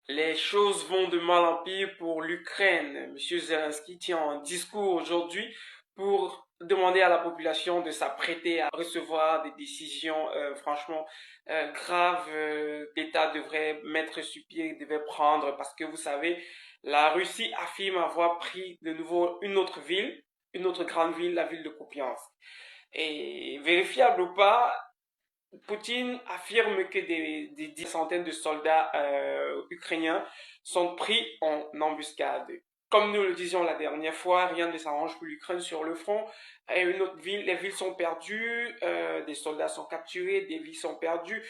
Les choses vont de mal en pire pour l'Ukraine. Monsieur Zelensky tient un discours aujourd'hui pour demander à la population de s'apprêter à recevoir des décisions franchement graves. L'État devrait mettre sur pied, devait prendre parce que vous savez, la Russie affirme avoir pris de nouveau une autre grande ville, la ville de Kupiansk. Et vérifiable ou pas, Poutine affirme que des centaines de soldats ukrainiens sont pris en embuscade. Comme nous le disions la dernière fois, rien ne s'arrange pour l'Ukraine sur le front. Et une autre ville, les villes sont perdues, des soldats sont capturés, des villes sont perdues.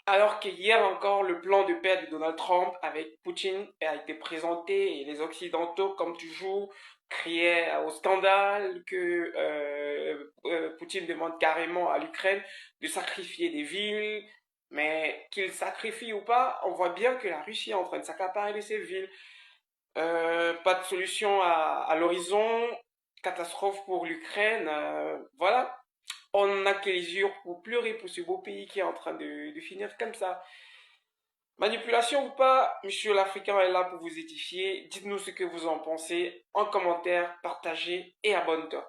Alors qu'hier encore, le plan de paix de Donald Trump avec Poutine a été présenté et les Occidentaux, comme toujours, criaient au scandale que Poutine demande carrément à l'Ukraine de sacrifier des villes. Mais qu'il sacrifie ou pas, on voit bien que la Russie est en train de s'accaparer de ces villes. Pas de solution à l'horizon, catastrophe pour l'Ukraine. Voilà, on n'a que les yeux pour pleurer pour ce beau pays qui est en train de finir comme ça. Manipulation ou pas, Monsieur l'Africain est là pour vous édifier. Dites-nous ce que vous en pensez en commentaire, partagez et abonnez-toi.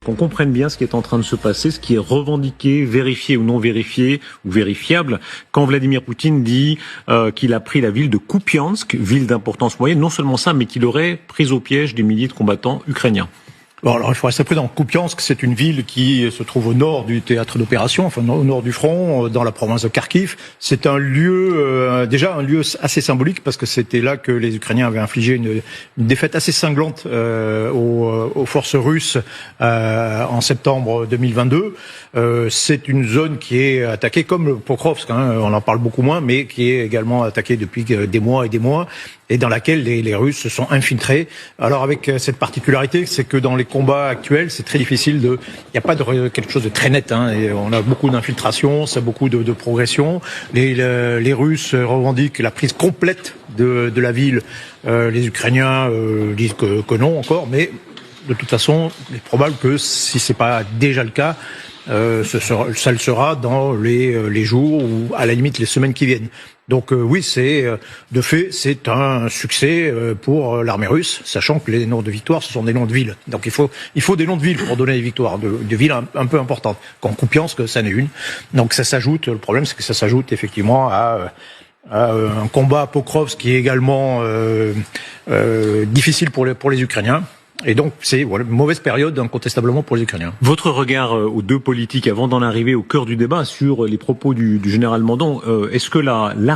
Qu'on comprenne bien ce qui est en train de se passer, ce qui est revendiqué, vérifié ou non vérifié ou vérifiable. Quand Vladimir Poutine dit qu'il a pris la ville de Kupiansk, ville d'importance moyenne, non seulement ça, mais qu'il aurait pris au piège des milliers de combattants ukrainiens. Bon, alors il faut rester prudent. Kupiansk, c'est une ville qui se trouve au nord du théâtre d'opération, enfin au nord du front, dans la province de Kharkiv. C'est un lieu, déjà un lieu assez symbolique parce que c'était là que les Ukrainiens avaient infligé une défaite assez cinglante aux forces russes en septembre 2022. C'est une zone qui est attaquée comme Pokrovsk, on en parle beaucoup moins, mais qui est également attaquée depuis des mois et des mois, et dans laquelle les Russes se sont infiltrés. Alors avec cette particularité, c'est que dans les combats actuels, c'est très difficile il n'y a pas quelque chose de très net, et on a beaucoup d'infiltration, ça a beaucoup de progression. Les Russes revendiquent la prise complète de la ville. Les Ukrainiens disent que non encore, mais de toute façon, il est probable que si c'est pas déjà le cas, ça le sera dans les jours ou à la limite les semaines qui viennent. Donc oui, de fait, c'est un succès pour l'armée russe, sachant que les noms de victoire, ce sont des noms de villes. Donc il faut des noms de villes pour donner des victoires, de villes un peu importantes. Quand Kupiansk, ça n'est une. Donc ça s'ajoute. Le problème, c'est que ça s'ajoute effectivement à un combat à Pokrovsk qui est également difficile pour les Ukrainiens. Et donc, c'est une mauvaise période, incontestablement, pour les Ukrainiens. Votre regard aux deux politiques, avant d'en arriver au cœur du débat, sur les propos du général Mandon, est-ce que l'armée